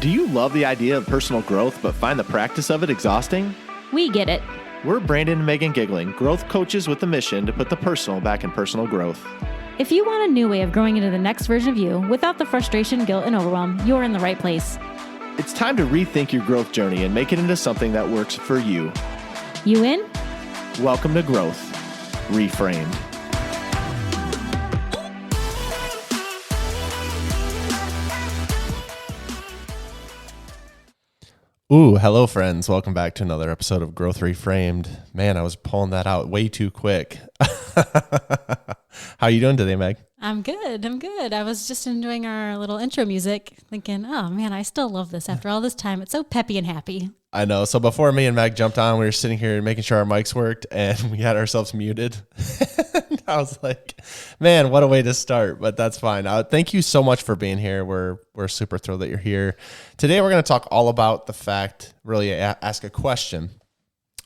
Do you love the idea of personal growth but find the practice of it exhausting? We get it. We're Brandon and Megan Giggling, growth coaches with a mission to put the personal back in personal growth. If you want a new way of growing into the next version of you without the frustration, guilt, and overwhelm, you're in the right place. It's time to rethink your growth journey and make it into something that works for you. You in? Welcome to Growth Reframed. Ooh, hello friends. Welcome back to another episode of Growth Reframed. Man, I was pulling that out way too quick. How you doing today, Meg? I'm good. I was just enjoying our little intro music, thinking, oh man, I still love this after all this time. It's so peppy and happy. I know. So before me and Meg jumped on, we were sitting here making sure our mics worked and we had ourselves muted. I was like, man, what a way to start, but that's fine. Thank you so much for being here. We're super thrilled that you're here. Today, we're going to talk all about the fact, really ask a question.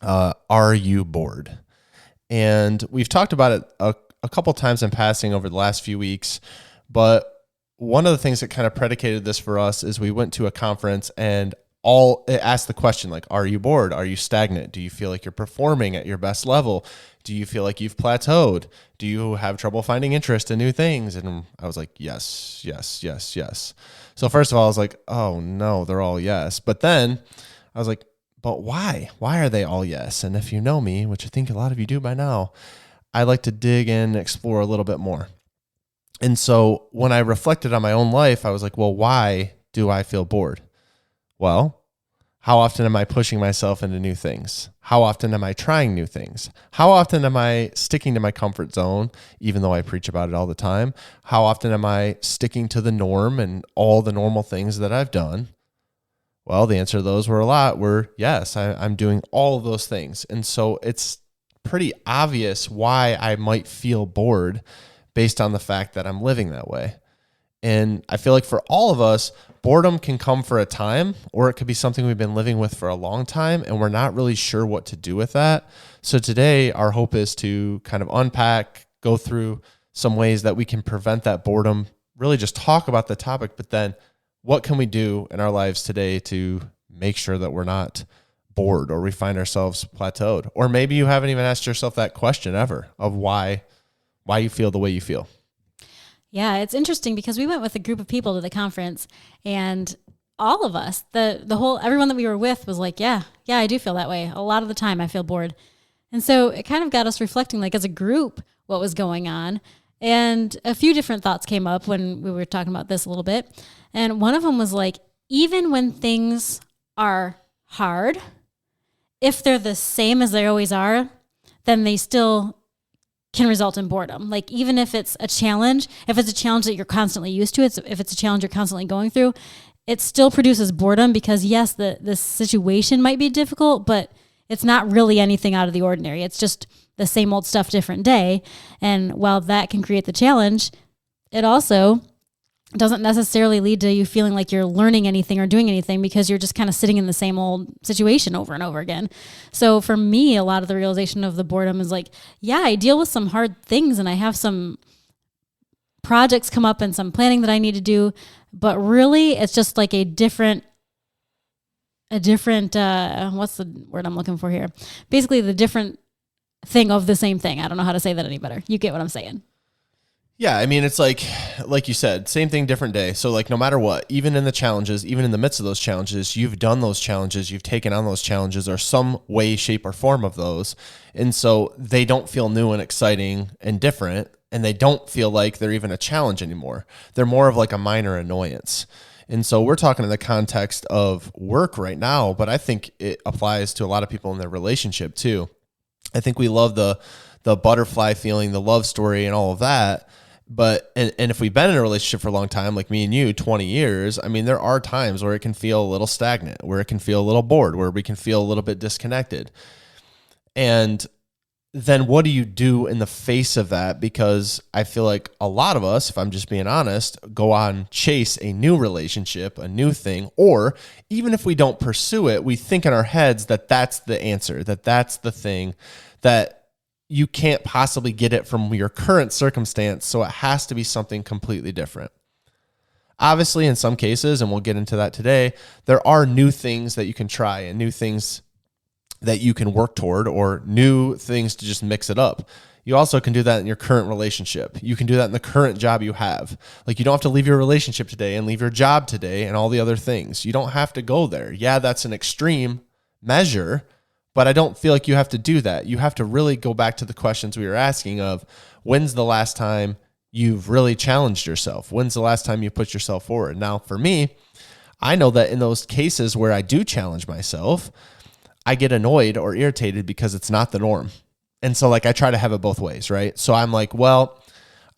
Are you bored? And we've talked about it a couple times in passing over the last few weeks, but one of the things that kind of predicated this for us is we went to a conference and it asked the question, like, are you bored? Are you stagnant? Do you feel like you're performing at your best level? Do you feel like you've plateaued? Do you have trouble finding interest in new things? And I was like, yes. So first of all, I was like, oh no, they're all yes. But then I was like, but why? Why are they all yes? And if you know me, which I think a lot of you do by now, I like to dig in and explore a little bit more. And so when I reflected on my own life, I was like, well, why do I feel bored? Well, how often am I pushing myself into new things? How often am I trying new things? How often am I sticking to my comfort zone, even though I preach about it all the time? How often am I sticking to the norm and all the normal things that I've done? Well, the answer to those were yes, I'm doing all of those things. And so it's pretty obvious why I might feel bored based on the fact that I'm living that way. And I feel like for all of us, boredom can come for a time, or it could be something we've been living with for a long time, and we're not really sure what to do with that. So today, our hope is to kind of unpack, go through some ways that we can prevent that boredom, really just talk about the topic, but then what can we do in our lives today to make sure that we're not bored or we find ourselves plateaued? Or maybe you haven't even asked yourself that question ever of why you feel the way you feel. Yeah, it's interesting because we went with a group of people to the conference, and all of us, everyone that we were with was like, yeah, I do feel that way. A lot of the time I feel bored. And so it kind of got us reflecting, like as a group, what was going on. And a few different thoughts came up when we were talking about this a little bit. And one of them was like, even when things are hard, if they're the same as they always are, then they still can result in boredom. Like even if it's a challenge that you're constantly used to, if it's a challenge you're constantly going through, it still produces boredom because yes, the situation might be difficult, but it's not really anything out of the ordinary. It's just the same old stuff, different day. And while that can create the challenge, it also doesn't necessarily lead to you feeling like you're learning anything or doing anything because you're just kind of sitting in the same old situation over and over again. So for me, a lot of the realization of the boredom is like, yeah, I deal with some hard things and I have some projects come up and some planning that I need to do, but really it's just like a different, what's the word I'm looking for here? Basically the different thing of the same thing. I don't know how to say that any better. You get what I'm saying. Yeah, I mean, it's like you said, same thing, different day. So like no matter what, even in the challenges, even in the midst of those challenges, you've done those challenges, you've taken on those challenges or some way, shape, or form of those. And so they don't feel new and exciting and different, and they don't feel like they're even a challenge anymore. They're more of like a minor annoyance. And so we're talking in the context of work right now, but I think it applies to a lot of people in their relationship too. I think we love the butterfly feeling, the love story and all of that. But, and if we've been in a relationship for a long time, like me and you, 20 years, I mean, there are times where it can feel a little stagnant, where it can feel a little bored, where we can feel a little bit disconnected. And then what do you do in the face of that? Because I feel like a lot of us, if I'm just being honest, go on, chase a new relationship, a new thing, or even if we don't pursue it, we think in our heads that that's the answer, that that's the thing, that you can't possibly get it from your current circumstance, so it has to be something completely different. Obviously, in some cases, and we'll get into that today, there are new things that you can try and new things that you can work toward, or new things to just mix it up. You also can do that in your current relationship. You can do that in the current job you have. Like, you don't have to leave your relationship today and leave your job today and all the other things. You don't have to go there. Yeah, that's an extreme measure, but I don't feel like you have to do that. You have to really go back to the questions we were asking of, when's the last time you've really challenged yourself? When's the last time you put yourself forward? Now, for me, I know that in those cases where I do challenge myself, I get annoyed or irritated because it's not the norm. And so like I try to have it both ways, right? So I'm like, well,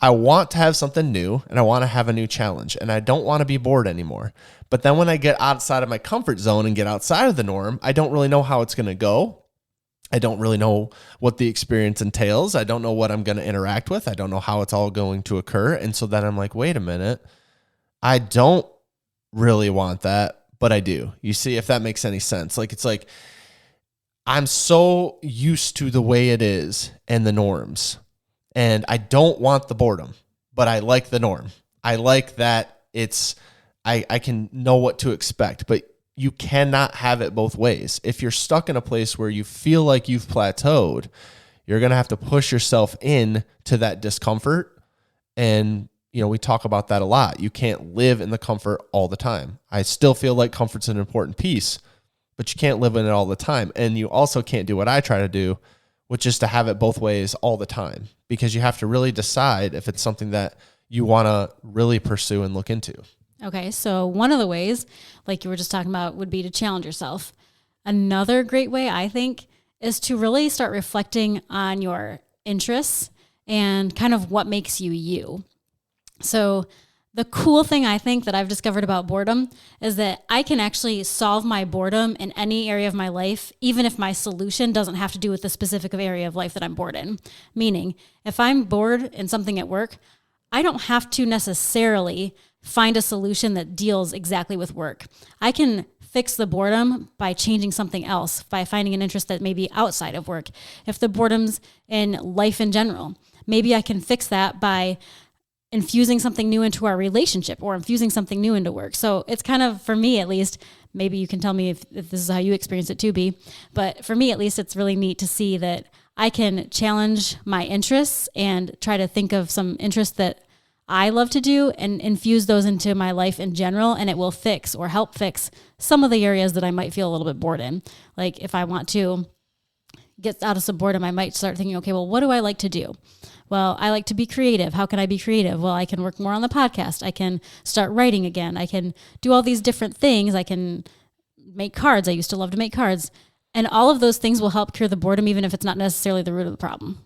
I want to have something new and I want to have a new challenge and I don't want to be bored anymore. But then when I get outside of my comfort zone and get outside of the norm, I don't really know how it's going to go. I don't really know what the experience entails. I don't know what I'm going to interact with. I don't know how it's all going to occur. And so then I'm like, wait a minute, I don't really want that, but I do. You see, if that makes any sense. Like, it's like, I'm so used to the way it is and the norms, and I don't want the boredom, but I like the norm. I like that I can know what to expect, but you cannot have it both ways. If you're stuck in a place where you feel like you've plateaued, you're going to have to push yourself in to that discomfort. And, we talk about that a lot. You can't live in the comfort all the time. I still feel like comfort's an important piece, but you can't live in it all the time. And you also can't do what I try to do, which is to have it both ways all the time, because you have to really decide if it's something that you want to really pursue and look into. Okay, so one of the ways, like you were just talking about, would be to challenge yourself. Another great way, I think, is to really start reflecting on your interests and kind of what makes you you. So the cool thing I think that I've discovered about boredom is that I can actually solve my boredom in any area of my life, even if my solution doesn't have to do with the specific area of life that I'm bored in. Meaning, if I'm bored in something at work, I don't have to necessarily find a solution that deals exactly with work. I can fix the boredom by changing something else, by finding an interest that may be outside of work. If the boredom's in life in general, maybe I can fix that by infusing something new into our relationship or infusing something new into work. So it's kind of, for me at least, maybe you can tell me if this is how you experience it too, B, but for me at least, it's really neat to see that I can challenge my interests and try to think of some interests that I love to do and infuse those into my life in general, and it will fix or help fix some of the areas that I might feel a little bit bored in. Like if I want to get out of some boredom, I might start thinking, okay, well, what do I like to do? Well, I like to be creative. How can I be creative? Well, I can work more on the podcast. I can start writing again. I can do all these different things. I can make cards. I used to love to make cards. And all of those things will help cure the boredom, even if it's not necessarily the root of the problem.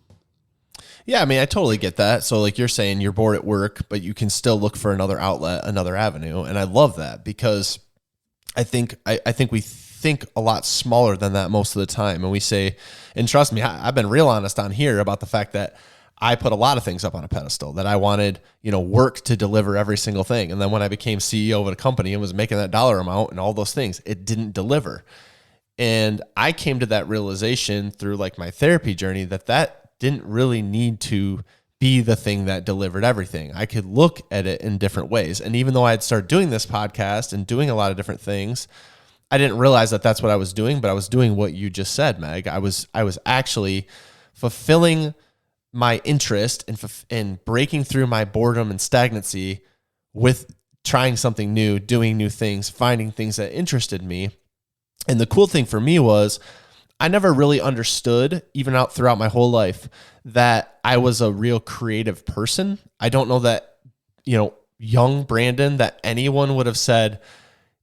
Yeah, I mean, I totally get that. So like you're saying, you're bored at work, but you can still look for another outlet, another avenue. And I love that, because I think we think a lot smaller than that most of the time. And we say, and trust me, I've been real honest on here about the fact that I put a lot of things up on a pedestal, that I wanted, work to deliver every single thing. And then when I became CEO of a company and was making that dollar amount and all those things, it didn't deliver. And I came to that realization through like my therapy journey that didn't really need to be the thing that delivered everything. I could look at it in different ways. And even though I had started doing this podcast and doing a lot of different things, I didn't realize that that's what I was doing, but I was doing what you just said, Meg. I was actually fulfilling my interest in breaking through my boredom and stagnancy with trying something new, doing new things, finding things that interested me. And the cool thing for me was I never really understood, even out throughout my whole life, that I was a real creative person. I don't know that, young Brandon, that anyone would have said,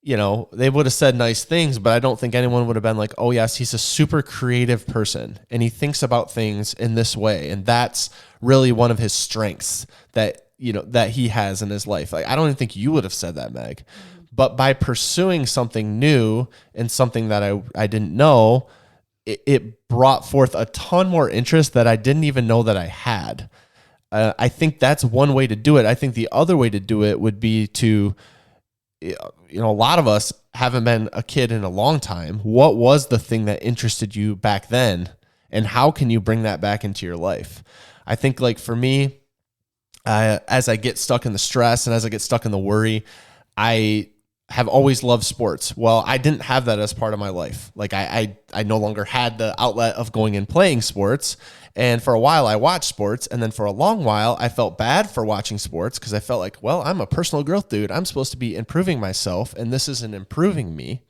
they would have said nice things, but I don't think anyone would have been like, oh yes, he's a super creative person and he thinks about things in this way. And that's really one of his strengths that he has in his life. Like, I don't even think you would have said that, Meg. But by pursuing something new and something that I didn't know, it brought forth a ton more interest that I didn't even know that I had. I think that's one way to do it. I think the other way to do it would be to, a lot of us haven't been a kid in a long time. What was the thing that interested you back then? And how can you bring that back into your life? I think like for me, as I get stuck in the stress and as I get stuck in the worry, I have always loved sports. Well, I didn't have that as part of my life. Like I no longer had the outlet of going and playing sports. And for a while I watched sports. And then for a long while I felt bad for watching sports because I felt like, well, I'm a personal growth dude. I'm supposed to be improving myself and this isn't improving me.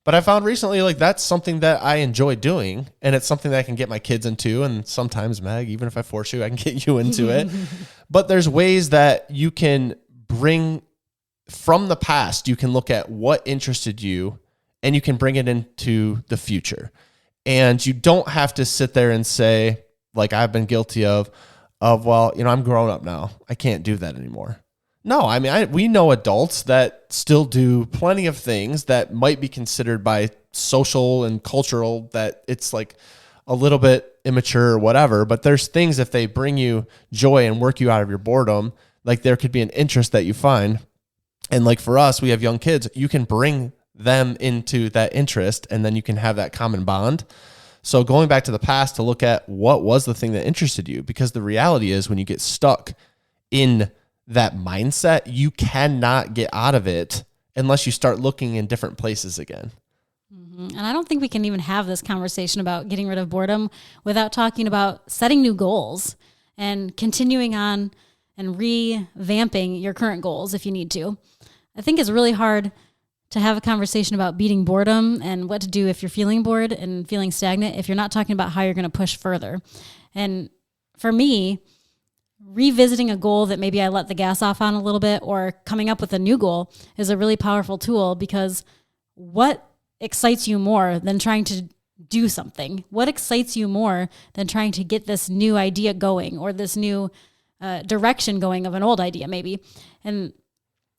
But I found recently, like, that's something that I enjoy doing, and it's something that I can get my kids into, and sometimes, Meg, even if I force you, I can get you into it. But there's ways that you can bring from the past, you can look at what interested you, and you can bring it into the future. And you don't have to sit there and say, like I've been guilty of, well, I'm grown up now. I can't do that anymore. No, I mean, we know adults that still do plenty of things that might be considered by social and cultural that it's like a little bit immature or whatever, but there's things if they bring you joy and work you out of your boredom, like there could be an interest that you find. And like for us, we have young kids, you can bring them into that interest and then you can have that common bond. So going back to the past to look at what was the thing that interested you, because the reality is when you get stuck in that mindset, you cannot get out of it unless you start looking in different places again. And I don't think we can even have this conversation about getting rid of boredom without talking about setting new goals and continuing on and revamping your current goals if you need to. I think it's really hard to have a conversation about beating boredom and what to do if you're feeling bored and feeling stagnant if you're not talking about how you're going to push further. And for me, revisiting a goal that maybe I let the gas off on a little bit or coming up with a new goal is a really powerful tool, because what excites you more than trying to do something? What excites you more than trying to get this new idea going or this new direction going of an old idea maybe? And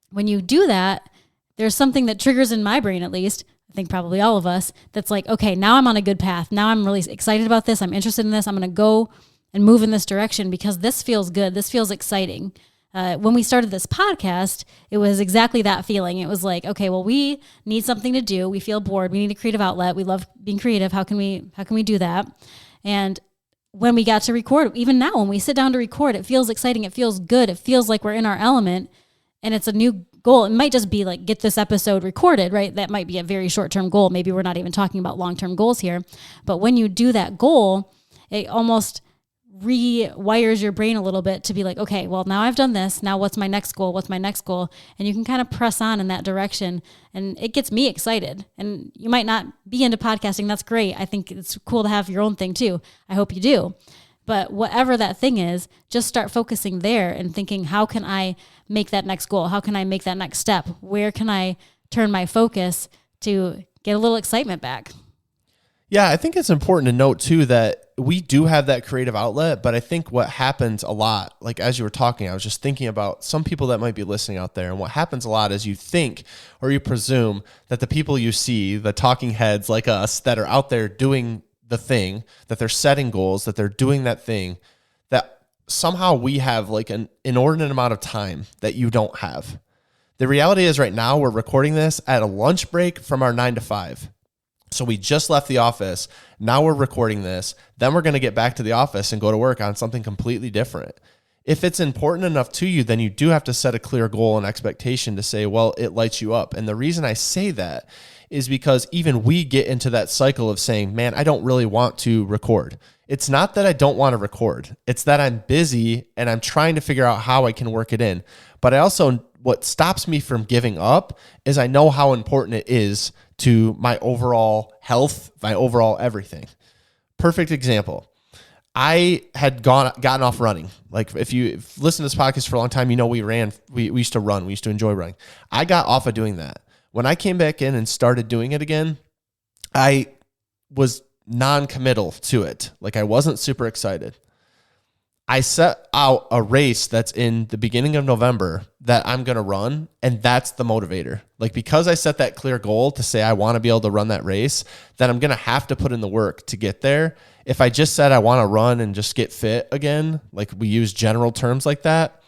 when you do that, there's something that triggers in my brain, at least, I think probably all of us, that's like, okay, now I'm on a good path. Now I'm really excited about this. I'm interested in this. I'm going to go and move in this direction because this feels good. This feels exciting. When we started this podcast, it was exactly that feeling. It was like, okay, well, we need something to do. We feel bored. We need a creative outlet. We love being creative. How can we do that? And when we got to record, even now, when we sit down to record, it feels exciting. It feels good. It feels like we're in our element, and it's a new goal. It might just be like, get this episode recorded, right? That might be a very short-term goal. Maybe we're not even talking about long-term goals here. But when you do that goal, it almost rewires your brain a little bit to be like, okay, well, now I've done this. Now what's my next goal? What's my next goal? And you can kind of press on in that direction. And it gets me excited. And you might not be into podcasting. That's great. I think it's cool to have your own thing too. I hope you do. But whatever that thing is, just start focusing there and thinking, how can I make that next goal? How can I make that next step? Where can I turn my focus to get a little excitement back? Yeah, I think it's important to note too that we do have that creative outlet, but I think what happens a lot, like as you were talking, I was just thinking about some people that might be listening out there, and what happens a lot is you think or you presume that the people you see, the talking heads like us that are out there doing the thing, that they're setting goals, that they're doing that thing, that somehow we have like an inordinate amount of time that you don't have. The reality is right now we're recording this at a lunch break from our 9 to 5. So we just left the office. Now we're recording this. Then we're going to get back to the office and go to work on something completely different. If it's important enough to you, then you do have to set a clear goal and expectation to say, well, it lights you up. And the reason I say that is because even we get into that cycle of saying, man, I don't really want to record. It's not that I don't want to record. It's that I'm busy and I'm trying to figure out how I can work it in. But I also, what stops me from giving up is I know how important it is to my overall health, my overall everything. Perfect example. I had gotten off running. Like if you've listened to this podcast for a long time, you know we used to run. We used to enjoy running. I got off of doing that. When I came back in and started doing it again, I was non-committal to it. Like I wasn't super excited. I set out a race that's in the beginning of November that I'm going to run, and that's the motivator. Like because I set that clear goal to say I want to be able to run that race, that I'm going to have to put in the work to get there. If I just said I want to run and just get fit again, like we use general terms like that,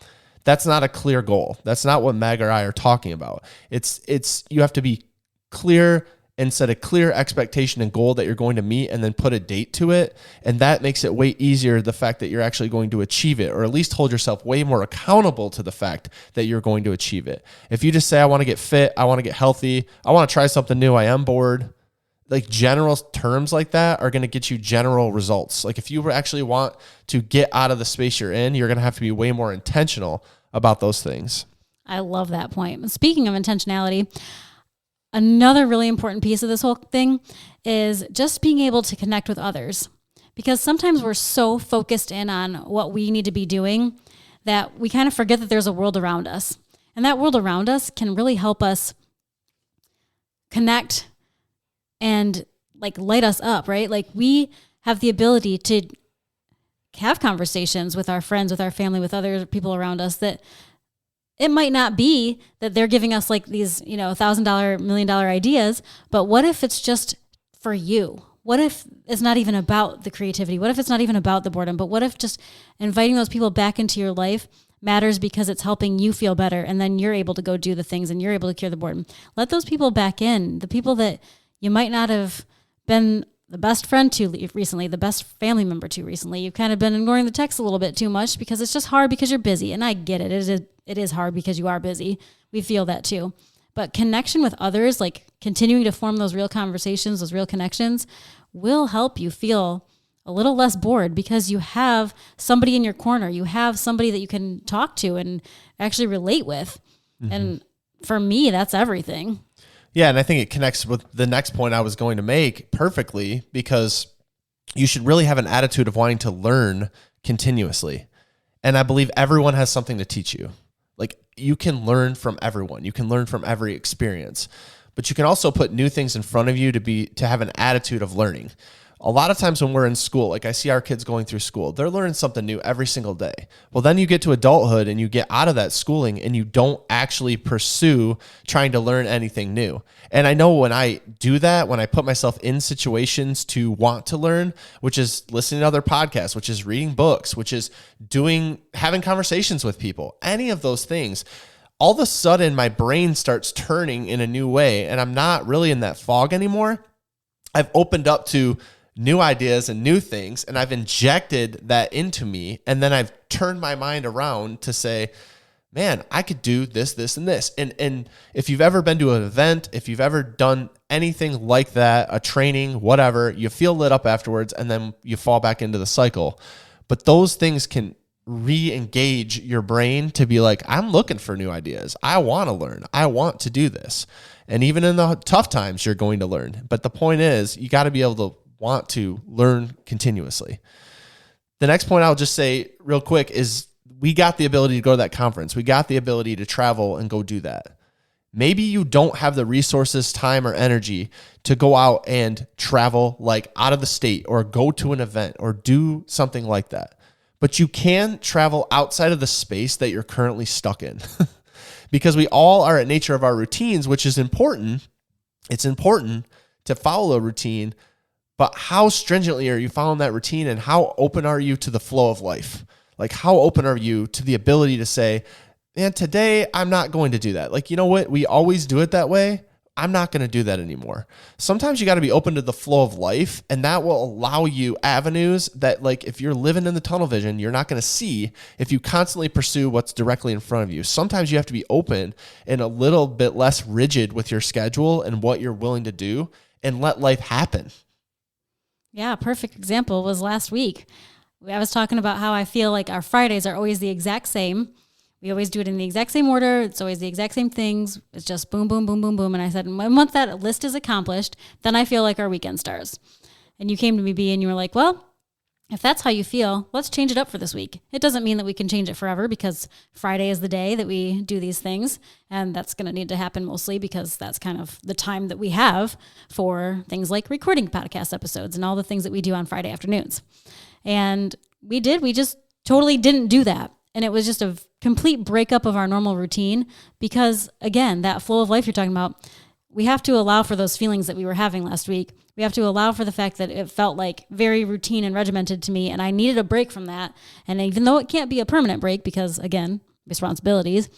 that's not a clear goal. That's not what Meg or I are talking about. It's you have to be clear and set a clear expectation and goal that you're going to meet, and then put a date to it. And that makes it way easier, the fact that you're actually going to achieve it, or at least hold yourself way more accountable to the fact that you're going to achieve it. If you just say, I want to get fit, I want to get healthy, I want to try something new, I am bored, like general terms like that are going to get you general results. Like if you actually want to get out of the space you're in, you're going to have to be way more intentional about those things. I love that point. Speaking of intentionality, another really important piece of this whole thing is just being able to connect with others, because sometimes we're so focused in on what we need to be doing that we kind of forget that there's a world around us. And that world around us can really help us connect and like light us up, right? Like we have the ability to have conversations with our friends, with our family, with other people around us, that it might not be that they're giving us like these, $1,000, $1 million ideas, but what if it's just for you? What if it's not even about the creativity? What if it's not even about the boredom? But what if just inviting those people back into your life matters because it's helping you feel better, and then you're able to go do the things and you're able to cure the boredom? Let those people back in, the people that you might not have been the best friend to recently, the best family member to recently. You've kind of been ignoring the text a little bit too much because it's just hard because you're busy. And I get it. It is hard because you are busy. We feel that too. But connection with others, like continuing to form those real conversations, those real connections, will help you feel a little less bored because you have somebody in your corner. You have somebody that you can talk to and actually relate with. Mm-hmm. And for me, that's everything. Yeah, and I think it connects with the next point I was going to make perfectly, because you should really have an attitude of wanting to learn continuously. And I believe everyone has something to teach you. Like you can learn from everyone. You can learn from every experience, but you can also put new things in front of you to have an attitude of learning. A lot of times when we're in school, like I see our kids going through school, they're learning something new every single day. Well, then you get to adulthood and you get out of that schooling and you don't actually pursue trying to learn anything new. And I know when I do that, when I put myself in situations to want to learn, which is listening to other podcasts, which is reading books, which is having conversations with people, any of those things, all of a sudden my brain starts turning in a new way and I'm not really in that fog anymore. I've opened up to new ideas and new things, and I've injected that into me, and then I've turned my mind around to say, man, I could do this, this, and this. And if you've ever been to an event, if you've ever done anything like that, a training, whatever, you feel lit up afterwards, and then you fall back into the cycle. But those things can re-engage your brain to be like, I'm looking for new ideas. I want to learn. I want to do this. And even in the tough times, you're going to learn. But the point is, you got to be able to want to learn continuously. The next point I'll just say real quick is we got the ability to go to that conference. We got the ability to travel and go do that. Maybe you don't have the resources, time, or energy to go out and travel like out of the state or go to an event or do something like that. But you can travel outside of the space that you're currently stuck in. Because we all are at nature of our routines, which is important. It's important to follow a routine, but how stringently are you following that routine, and how open are you to the flow of life? Like how open are you to the ability to say, man, today I'm not going to do that. Like, you know what? We always do it that way. I'm not going to do that anymore. Sometimes you got to be open to the flow of life, and that will allow you avenues that, like, if you're living in the tunnel vision, you're not going to see if you constantly pursue what's directly in front of you. Sometimes you have to be open and a little bit less rigid with your schedule and what you're willing to do, and let life happen. Yeah, a perfect example was last week. I was talking about how I feel like our Fridays are always the exact same. We always do it in the exact same order. It's always the exact same things. It's just boom, boom, boom, boom, boom. And I said, once that list is accomplished, then I feel like our weekend starts. And you came to me, B, and you were like, well, if that's how you feel, let's change it up for this week. It doesn't mean that we can change it forever, because Friday is the day that we do these things. And that's going to need to happen mostly because that's kind of the time that we have for things like recording podcast episodes and all the things that we do on Friday afternoons. And we just totally didn't do that. And it was just a complete breakup of our normal routine because, again, that flow of life you're talking about, we have to allow for those feelings that we were having last week. We have to allow for the fact that it felt like very routine and regimented to me, and I needed a break from that. And even though it can't be a permanent break because, again, responsibilities,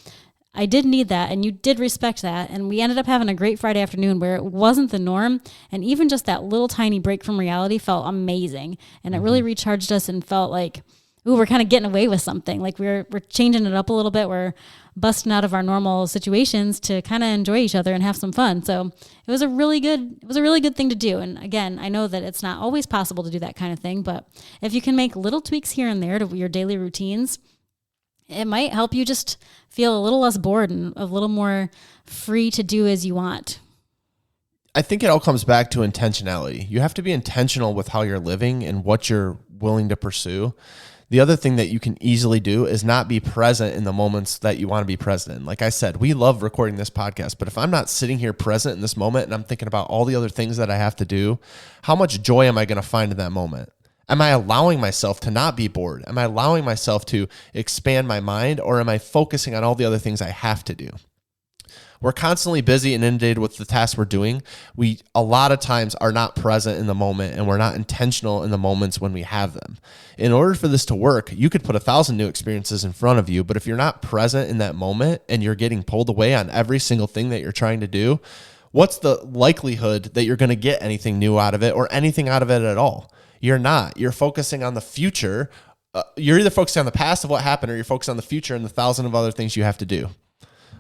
I did need that, and you did respect that. And we ended up having a great Friday afternoon where it wasn't the norm. And even just that little tiny break from reality felt amazing. And it really recharged us and felt like, ooh, we're kind of getting away with something. Like we're changing it up a little bit. We're busting out of our normal situations to kind of enjoy each other and have some fun. So it was a really good thing to do. And again, I know that it's not always possible to do that kind of thing, but if you can make little tweaks here and there to your daily routines, it might help you just feel a little less bored and a little more free to do as you want. I think it all comes back to intentionality. You have to be intentional with how you're living and what you're willing to pursue. The other thing that you can easily do is not be present in the moments that you want to be present in. Like I said, we love recording this podcast, but if I'm not sitting here present in this moment and I'm thinking about all the other things that I have to do, how much joy am I going to find in that moment? Am I allowing myself to not be bored? Am I allowing myself to expand my mind, or am I focusing on all the other things I have to do? We're constantly busy and inundated with the tasks we're doing. We a lot of times are not present in the moment, and we're not intentional in the moments when we have them. In order for this to work, you could put 1,000 new experiences in front of you, but if you're not present in that moment and you're getting pulled away on every single thing that you're trying to do, what's the likelihood that you're going to get anything new out of it or anything out of it at all? You're not. You're focusing on the future. You're either focusing on the past of what happened, or you're focused on the future and the 1,000 of other things you have to do.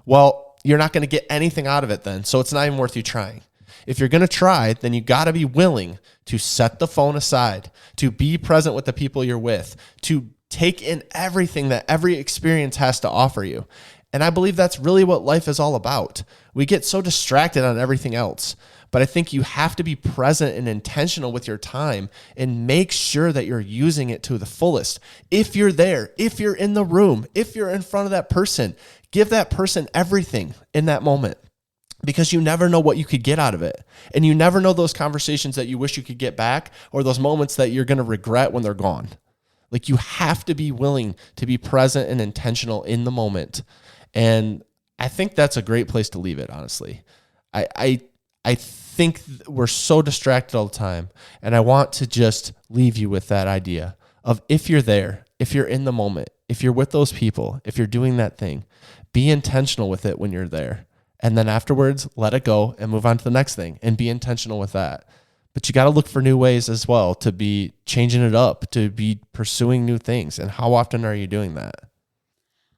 Well, you're not going to get anything out of it then, so it's not even worth you trying. If you're going to try, then you got to be willing to set the phone aside, to be present with the people you're with, to take in everything that every experience has to offer you. And I believe that's really what life is all about. We get so distracted on everything else, but I think you have to be present and intentional with your time and make sure that you're using it to the fullest. If you're there, if you're in the room, if you're in front of that person, give that person everything in that moment, because you never know what you could get out of it. And you never know those conversations that you wish you could get back, or those moments that you're going to regret when they're gone. Like, you have to be willing to be present and intentional in the moment. And I think that's a great place to leave it, honestly. I think we're so distracted all the time, and I want to just leave you with that idea of, if you're there, if you're in the moment, if you're with those people, if you're doing that thing, be intentional with it when you're there. And then afterwards, let it go and move on to the next thing and be intentional with that. But you got to look for new ways as well to be changing it up, to be pursuing new things. And how often are you doing that?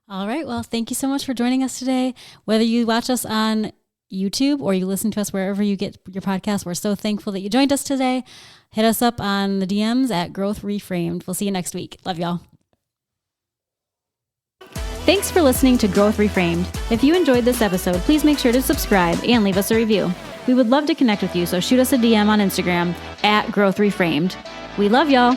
All right. Well, thank you so much for joining us today. Whether you watch us on YouTube or you listen to us wherever you get your podcast, we're so thankful that you joined us today. Hit us up on the DMs at Growth Reframed. We'll see you next week. Love y'all. Thanks for listening to Growth Reframed. If you enjoyed this episode, please make sure to subscribe and leave us a review. We would love to connect with you, so shoot us a DM on Instagram at Growth Reframed. We love y'all.